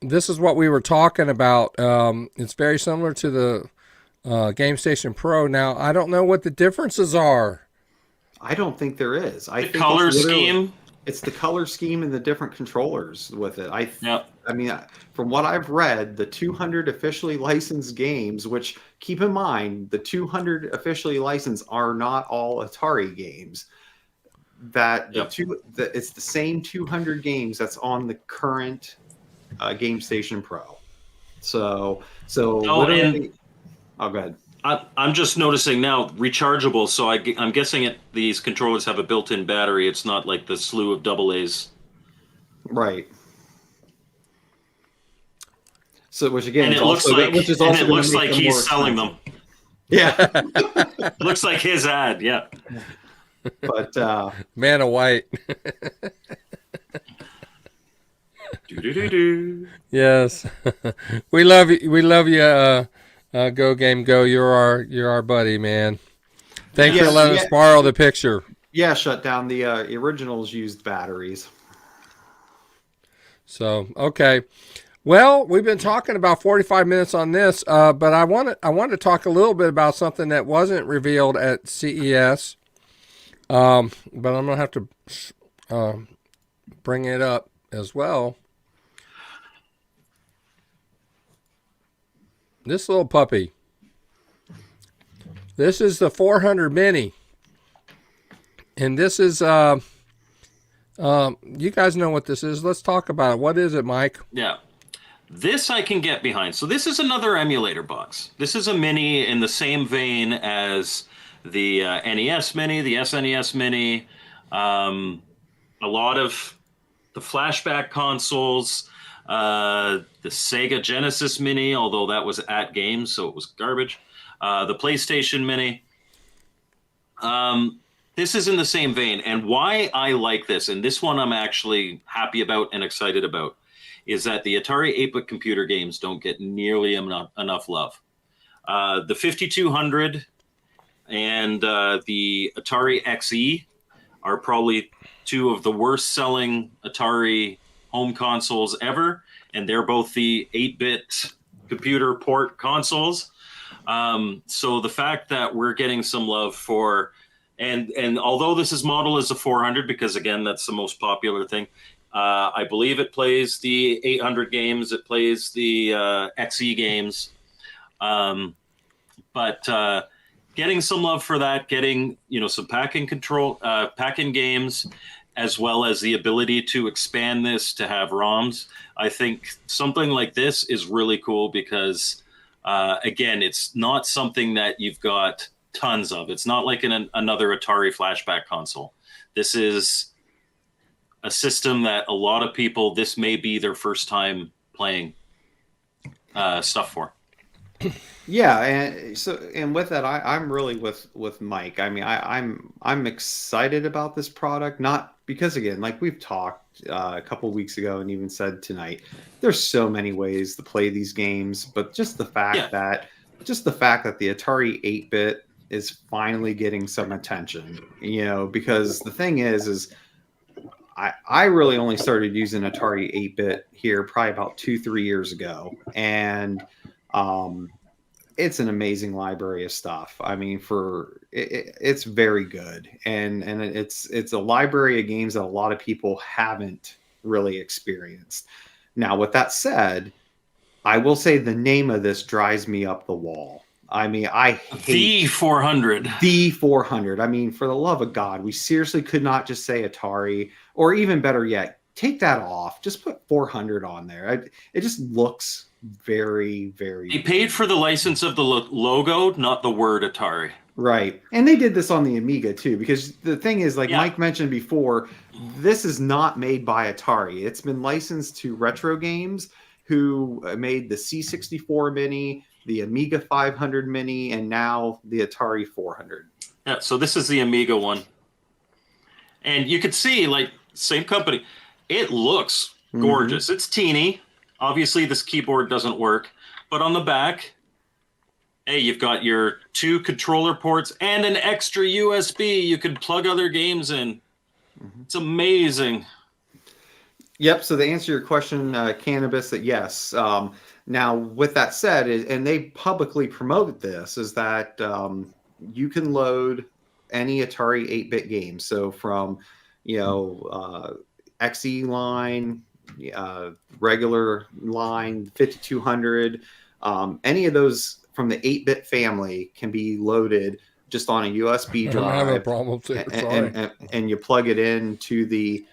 This is what we were talking about. It's very similar to the Game Station Pro. Now, I don't know what the differences are. I don't think there is. I think color scheme. It's the color scheme and the different controllers with it. I mean, from what I've read, the 200 officially licensed games, which keep in mind, the 200 officially licensed are not all Atari games. It's the same 200 games that's on the current Game Station Pro. So literally, go ahead. I'm just noticing now rechargeable. So I'm guessing these controllers have a built-in battery. It's not like the slew of AA's. Right. So which again, and it looks like he's selling them. Yeah. Looks like his ad. Yeah. But man of white. Yes. We love you. We love you. Go Game Go. You're our buddy, man. Thanks for letting us borrow the picture. Yeah, shut down. The originals used batteries. So okay. Well, we've been talking about 45 minutes on this, but I want to talk a little bit about something that wasn't revealed at CES. But I'm gonna have to bring it up as well. This little puppy. This is the 400 Mini, and this is you guys know what this is. Let's talk about it. What is it, Mike? Yeah. This I can get behind. So this is another emulator box. This is a mini in the same vein as the NES Mini, the SNES Mini, a lot of the Flashback consoles, the Sega Genesis Mini, although that was at games, so it was garbage, the PlayStation Mini. This is in the same vein. And why I like this, and this one I'm actually happy about and excited about, is that the Atari 8-bit computer games don't get nearly enough love. The 5200 and the Atari XE are probably two of the worst selling Atari home consoles ever, and they're both the 8-bit computer port consoles. So the fact that we're getting some love for, and although this is modeled as a 400, because again, that's the most popular thing, I believe it plays the 800 games, it plays the XE games, but getting some love for that, getting some pack-in games, as well as the ability to expand this to have ROMs. I think something like this is really cool because, again, it's not something that you've got tons of. It's not like another Atari Flashback console. This is a system that a lot of people, this may be their first time playing stuff for. Yeah, and with that, I'm really with Mike. I mean, I'm excited about this product, not because again, like we've talked a couple weeks ago and even said tonight, there's so many ways to play these games, but just the fact that the Atari 8-bit is finally getting some attention, because the thing is I really only started using Atari 8-bit here probably about 2-3 years ago, and it's an amazing library of stuff. I mean, it's very good, and it's a library of games that a lot of people haven't really experienced. Now, with that said, I will say the name of this drives me up the wall. I mean, I hate the 400. The 400. I mean, for the love of God, we seriously could not just say Atari, or even better yet, take that off. Just put 400 on there. It just looks very, very. They paid for the license of the logo, not the word Atari. Right. And they did this on the Amiga too, because the thing is, like Mike mentioned before, this is not made by Atari. It's been licensed to Retro Games, who made the C64 Mini, the Amiga 500 Mini, and now the Atari 400. Yeah, so this is the Amiga one. And you could see, like, same company. It looks gorgeous. Mm-hmm. It's teeny. Obviously, this keyboard doesn't work. But on the back, hey, you've got your 2 controller ports and an extra USB. You can plug other games in. Mm-hmm. It's amazing. Yep. So to answer your question, Cannabis, that yes. Now, with that said, and they publicly promoted this, is that you can load any Atari 8-bit game. So from, XE line, regular line, 5200, any of those from the 8-bit family can be loaded just on a USB drive. I have a problem too. And you plug it into the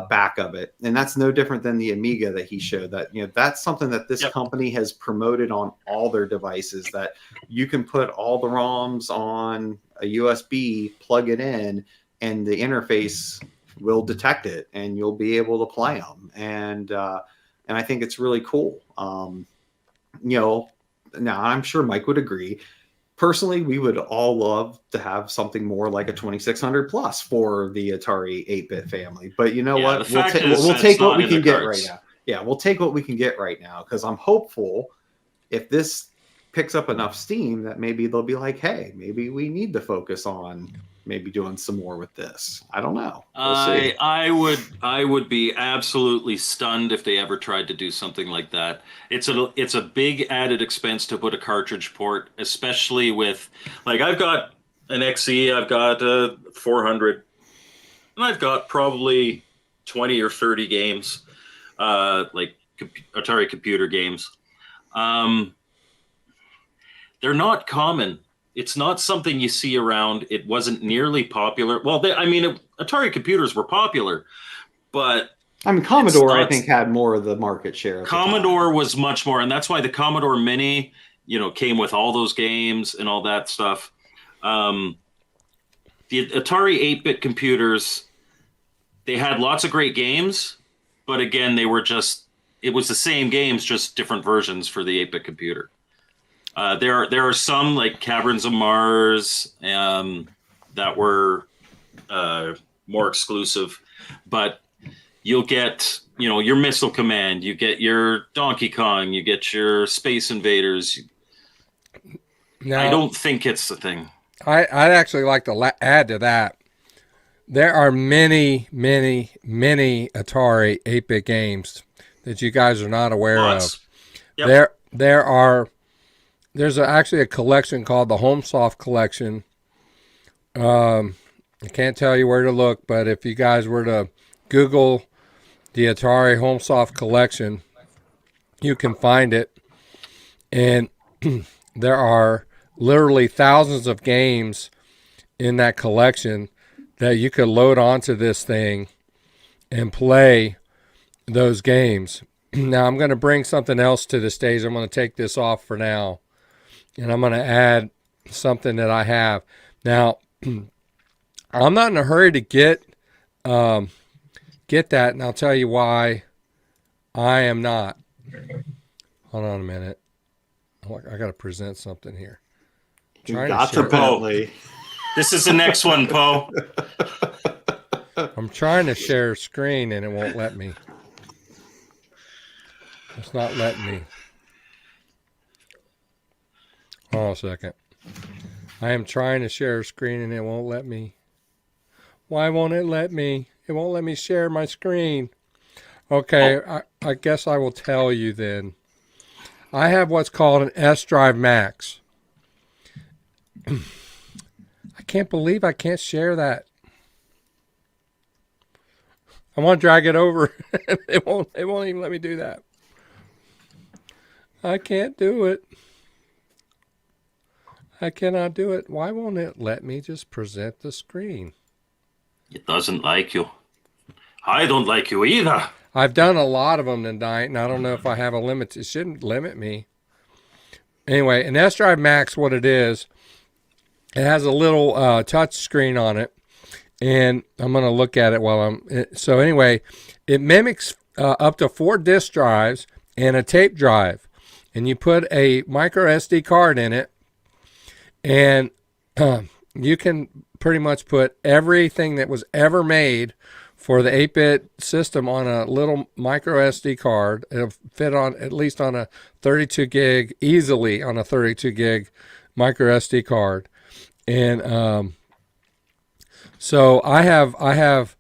back of it, and that's no different than the Amiga that he showed. That that's something that this company has promoted on all their devices, that you can put all the ROMs on a USB, plug it in, and the interface will detect it, and you'll be able to play them. And I think it's really cool. Now I'm sure Mike would agree. Personally, we would all love to have something more like a 2600 plus for the Atari 8-bit family. But you know what? We'll take what we can get right now. Yeah, we'll take what we can get right now, because I'm hopeful if this picks up enough steam that maybe they'll be like, hey, maybe we need to focus on maybe doing some more with this. I don't know. We'll see. I would be absolutely stunned if they ever tried to do something like that. It's a big added expense to put a cartridge port, especially with, like, I've got an XE, I've got a 400, and I've got probably 20 or 30 games, like Atari computer games. They're not common. It's not something you see around. It wasn't nearly popular. Well, Atari computers were popular, but I mean, Commodore, I think, had more of the market share. Commodore was much more, and that's why the Commodore Mini, came with all those games and all that stuff. The Atari 8-bit computers, they had lots of great games, but again, it was the same games, just different versions for the 8-bit computer. There are some, like Caverns of Mars, that were more exclusive, but you'll get your Missile Command, you get your Donkey Kong, you get your Space Invaders. Now, I don't think it's the thing. I'd actually like to add to that. There are many, many, many Atari 8-bit games that you guys are not aware of. Yep. There are there's actually a collection called the HomeSoft collection. I can't tell you where to look, but if you guys were to Google the Atari HomeSoft collection, you can find it. And there are literally thousands of games in that collection that you could load onto this thing and play those games. Now I'm going to bring something else to the stage. I'm going to take this off for now, and I'm going to add something that I have. Now, I'm not in a hurry to get that, and I'll tell you why I am not. Hold on a minute. I got to present something here. You got to penalty. This is the next one, Poe. I'm trying to share screen, and it won't let me. It's not letting me. Hold on a second. I am trying to share a screen, and it won't let me. Why won't it let me? It won't let me share my screen. Okay, I guess I will tell you then. I have what's called an S Drive Max. I can't believe I can't share that. I want to drag it over. It won't even let me do that. I can't do it. I cannot do it. Why won't it let me just present the screen? It doesn't like you. I don't like you either. I've done a lot of them tonight, and I don't know if I have a limit. It shouldn't limit me. Anyway, an S Drive Max, what it is, it has a little touch screen on it, and I'm going to look at it while I'm... So anyway, it mimics up to 4 disk drives and a tape drive, and you put a micro SD card in it, and you can pretty much put everything that was ever made for the 8-bit system on a little micro SD card. It'll fit on at least on a 32 gig, easily on a 32 gig micro SD card. And so I have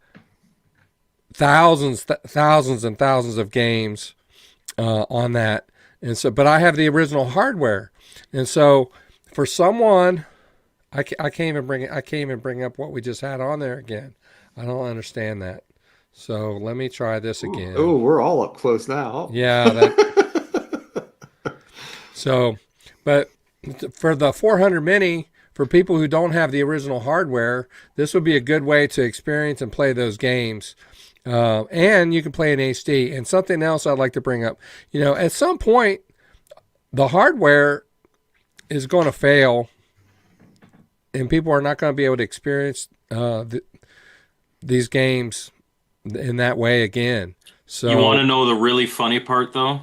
thousands and thousands of games on that. And so, but I have the original hardware. And so for someone, I can't even bring up what we just had on there again. I don't understand that. So let me try this again. Oh, we're all up close now. Yeah. So, but for the 400 Mini, for people who don't have the original hardware, this would be a good way to experience and play those games. And you can play in HD. And something else I'd like to bring up, at some point, the hardware is going to fail, and people are not going to be able to experience these games in that way again. So you want to know the really funny part, though?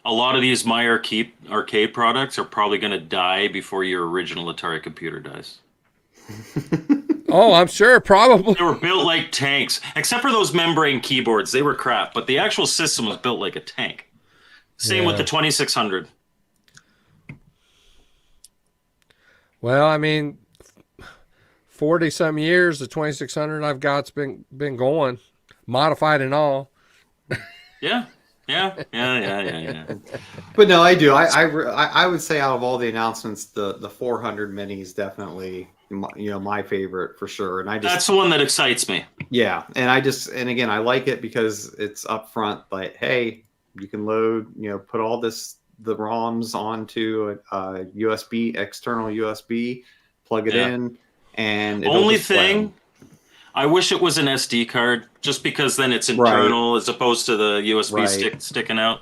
A lot of these My Arcade products are probably going to die before your original Atari computer dies. Oh, I'm sure, probably. They were built like tanks, except for those membrane keyboards. They were crap, but the actual system was built like a tank. Same with the 2600. Well, I mean, 40-some years, the 2600 I've got's been going, modified and all. Yeah. But no, I do. I would say out of all the announcements, the 400 Mini is definitely my favorite for sure. And that's the one that excites me. Yeah, and again, I like it because it's upfront. Like, hey, you can load, put all the ROMs onto a USB, external USB, plug it in, and only thing. I wish it was an SD card, just because then it's internal as opposed to the USB stick sticking out.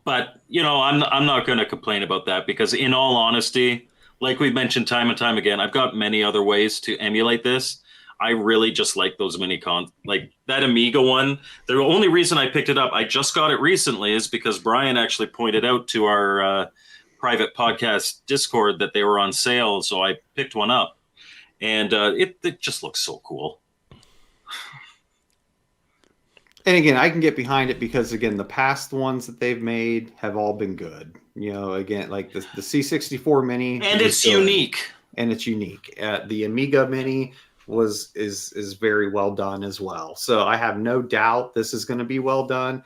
But I'm not going to complain about that, because in all honesty, like we've mentioned time and time again, I've got many other ways to emulate this. I really just like those like that Amiga one. The only reason I picked it up, I just got it recently, is because Brian actually pointed out to our private podcast Discord that they were on sale, so I picked one up. And it just looks so cool. And again, I can get behind it because, again, the past ones that they've made have all been good. Again, like the C64 Mini. And it's unique. And it's unique. The Amiga Mini is very well done as well. So I have no doubt this is going to be well done.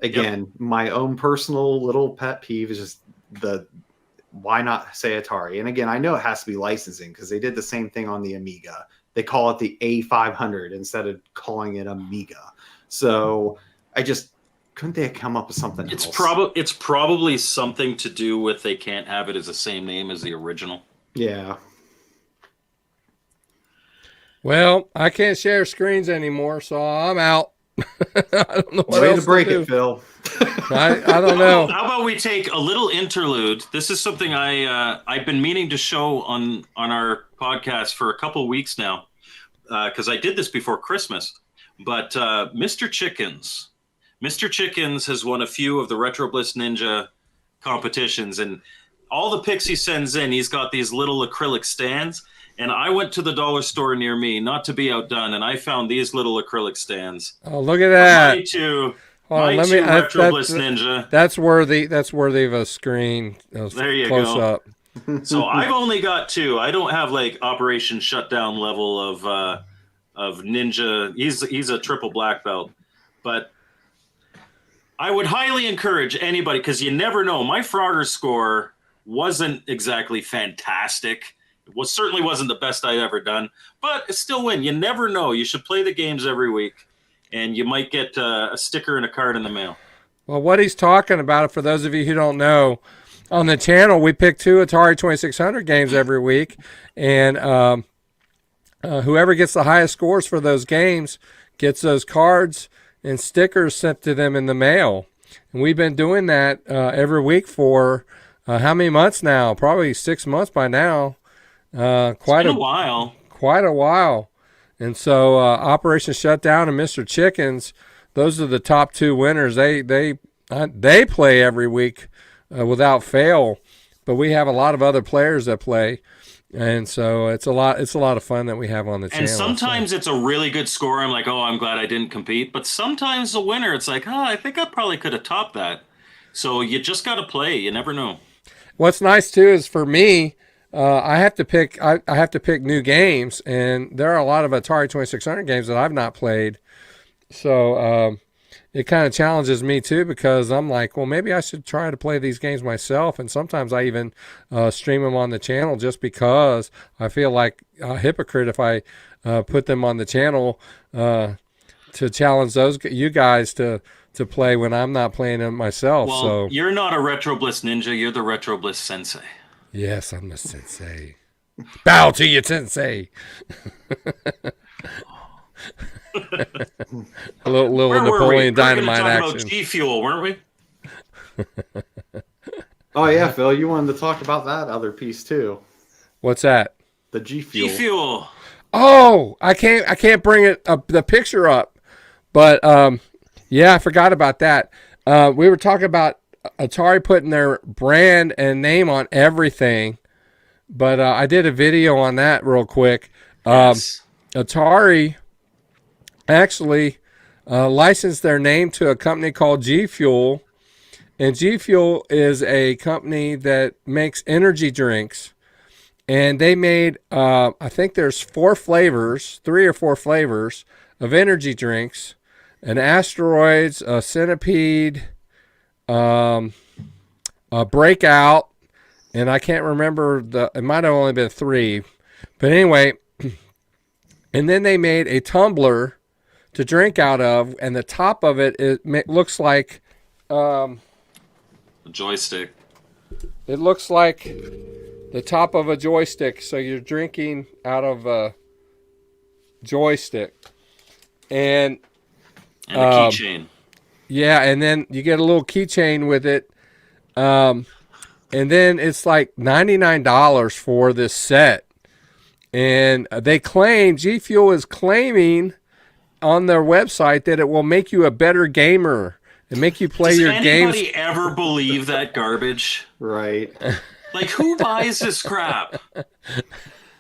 Again, my own personal little pet peeve is just why not say Atari? And again, I know it has to be licensing because they did the same thing on the Amiga. They call it the A500 instead of calling it Amiga. So I just couldn't they have come up with something It's else? it's probably something to do with they can't have it as the same name as the original. Yeah. Well, I can't share screens anymore, so I'm out. I don't know what Way else to break do. it, Phil. I don't know. How about we take a little interlude? This is something I've been meaning to show on our podcast for a couple weeks now, because I did this before Christmas. But Mr. Chickens has won a few of the Retro Bliss Ninja competitions, and all the picks he sends in, he's got these little acrylic stands. And I went to the dollar store near me, not to be outdone, and I found these little acrylic stands. Oh, look at that. My two Hold on, Retro Bliss Ninja. That's worthy. That's worthy of a screen. There you close go. up. So I've only got two. I don't have like Operation Shutdown level of Ninja. He's a triple black belt, but I would highly encourage anybody, because you never know. My Frogger score wasn't exactly fantastic. It certainly wasn't the best I'd ever done, but it's still win. You never know. You should play the games every week, and you might get a sticker and a card in the mail. Well, what he's talking about, for those of you who don't know, on the channel we pick 2 Atari 2600 games every week, and whoever gets the highest scores for those games gets those cards and stickers sent to them in the mail. And we've been doing that every week for how many months now? Probably 6 months by now. Quite a while. Quite a while. And so Operation Shutdown and Mr. Chickens, those are the top 2 winners. They play every week without fail, but we have a lot of other players that play. And so it's a lot of fun that we have on the channel. And sometimes it's a really good score. I'm like, oh, I'm glad I didn't compete. But sometimes the winner, it's like, oh, I think I probably could have topped that. So you just got to play. You never know. What's nice too is for me, I have to pick new games, and there are a lot of Atari 2600 games that I've not played. So it kind of challenges me too, because I'm like, well, maybe I should try to play these games myself. And sometimes I even stream them on the channel, just because I feel like a hypocrite if I put them on the channel to challenge you guys to play when I'm not playing them myself. Well, so you're not a Retro Bliss Ninja. You're the Retro Bliss Sensei. Yes, I'm the sensei. Bow to you, sensei. a little Napoleon Dynamite action. About G Fuel, weren't we? Oh yeah, Phil, you wanted to talk about that other piece too. What's that? The G Fuel. G Fuel. Oh, I can't bring it up, the picture up, but yeah, I forgot about that. We were talking about Atari putting their brand and name on everything, but I did a video on that real quick. Yes. Atari actually licensed their name to a company called G Fuel, and G Fuel is a company that makes energy drinks, and they made I think there's 3 or 4 flavors of energy drinks: an Asteroids, a Centipede, a Breakout, and I can't remember it might have only been 3, but anyway. And then they made a tumbler to drink out of, and the top of it looks like a joystick. It looks like the top of a joystick, so you're drinking out of a joystick, and a keychain. Yeah, and then you get a little keychain with it, and then it's like $99 for this set. And G Fuel is claiming on their website that it will make you a better gamer and make you play your games. Does anybody ever believe that garbage? Right. Like, who buys this crap?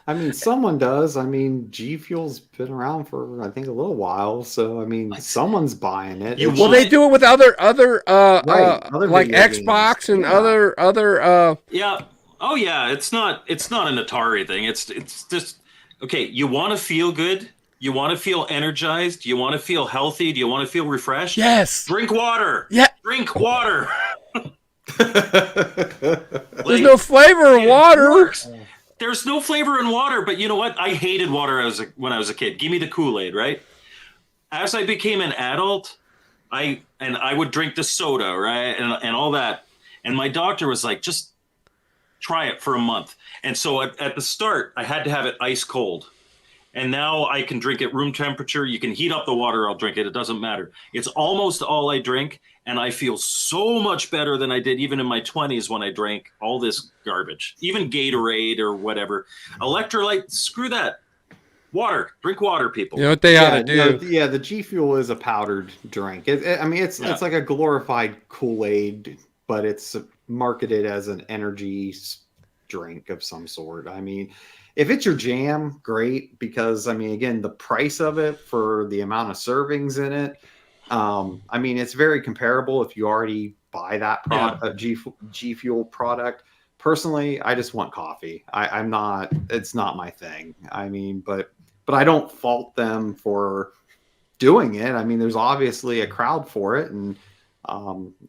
I mean, someone does. I mean, G Fuel's been around for, I think, a little while. So, I mean, some's buying it. Well, they do it with other like Xbox games. and other. Yeah. Oh yeah, it's not an Atari thing. It's just okay. You want to feel good. You want to feel energized. You want to feel healthy. Do you want to feel refreshed? Yes. Drink water. Yeah. Drink water. There's no flavor in water. Works. There's no flavor in water, but you know what? I hated water when I was a kid. Give me the Kool-Aid, right? As I became an adult, I would drink the soda, right, and all that. And my doctor was like, just try it for a month. And so at the start, I had to have it ice cold. And now I can drink it room temperature. You can heat up the water, I'll drink it. It doesn't matter. It's almost all I drink, and I feel so much better than I did even in my 20s when I drank all this garbage. Even Gatorade or whatever. Electrolyte, screw that. Water. Drink water, people. You know what they ought to do? No, the G Fuel is a powdered drink. It's like a glorified Kool-Aid, but it's marketed as an energy drink of some sort. I mean, if it's your jam, great, because again, the price of it for the amount of servings in it, it's very comparable if you already buy that product, G Fuel product. Personally, I just want coffee. It's not my thing. But I don't fault them for doing it. There's obviously a crowd for it, and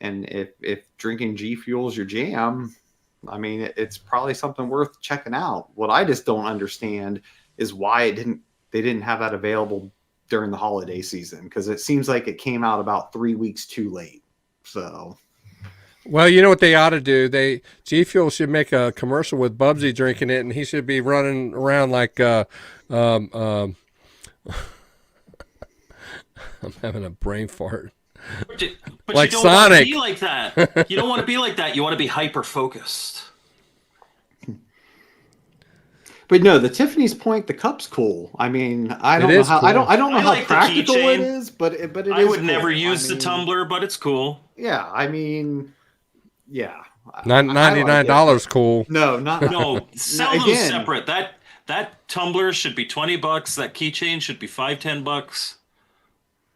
if drinking G Fuel's your jam, it's probably something worth checking out. What I just don't understand is why they didn't have that available during the holiday season, because it seems like it came out about 3 weeks too late. So, well, you know what they ought to do? G Fuel should make a commercial with Bubsy drinking it, and he should be running around like I'm having a brain fart. But like you don't Sonic. want to be like that. You don't want to be like that. You want to be hyper focused. But no, the Tiffany's Point, the cup's cool. I don't know how cool. I don't know how practical it is, but it is. I would never use the tumbler, but it's cool. Yeah, yeah. $99 cool. No. Sell them separate. That tumbler should be $20. That keychain should be $5-10.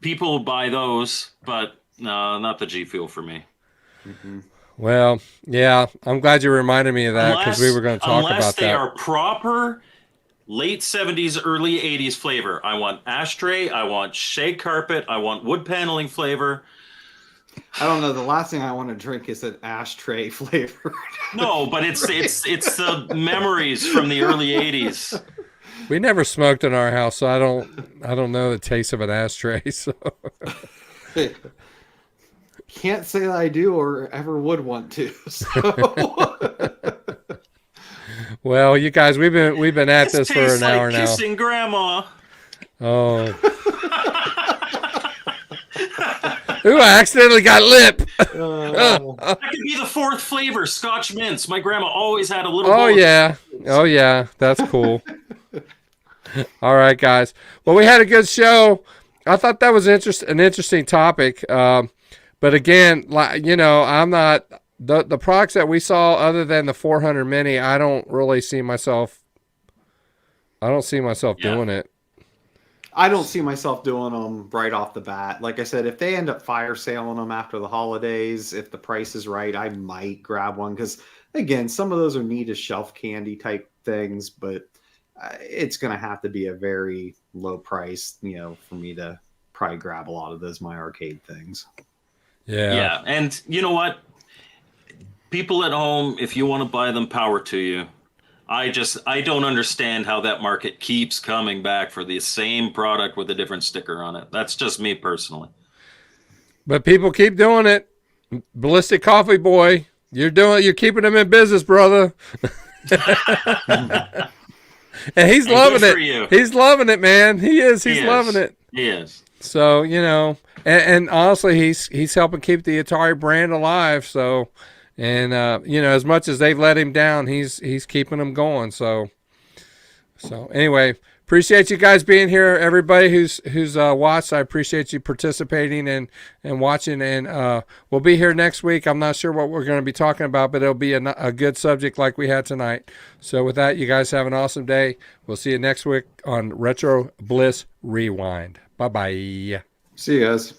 People buy those, but no, not the G Fuel for me. Mm-hmm. Well, yeah, I'm glad you reminded me of that, because we were going to talk about that. Unless they are proper late 70s, early 80s flavor. I want ashtray, I want shag carpet, I want wood paneling flavor. I don't know. The last thing I want to drink is an ashtray flavor. No, but it's the memories from the early 80s. We never smoked in our house, so I don't know the taste of an ashtray. So can't say that I do or ever would want to. So. Well, you guys, we've been at this for an hour now. Kissing grandma. Oh. Ooh, I accidentally got lip. That could be the fourth flavor, Scotch mints. My grandma always had a little. Oh yeah, that's cool. All right, guys. Well, we had a good show. I thought that was an interesting topic. But again, I'm not the products that we saw other than the 400 mini. I don't see myself doing it. I don't see myself doing them right off the bat. Like I said, if they end up fire sailing them after the holidays, if the price is right, I might grab one. Because again, some of those are neat as shelf candy type things, but it's going to have to be a very low price, for me to probably grab a lot of those My Arcade things. Yeah. And you know what? People at home, if you want to buy them, power to you. I don't understand how that market keeps coming back for the same product with a different sticker on it. That's just me personally. But people keep doing it. Ballistic Coffee Boy, you're keeping them in business, brother. And he's loving it. He's loving it, man. He is. He's loving it. He is. So, and honestly, he's helping keep the Atari brand alive. So, and as much as they've let him down, he's keeping them going. So anyway, appreciate you guys being here. Everybody who's watched, I appreciate you participating and watching. And we'll be here next week. I'm not sure what we're going to be talking about, but it'll be a good subject like we had tonight. So with that, you guys have an awesome day. We'll see you next week on Retro Bliss Rewind. Bye-bye. See you guys.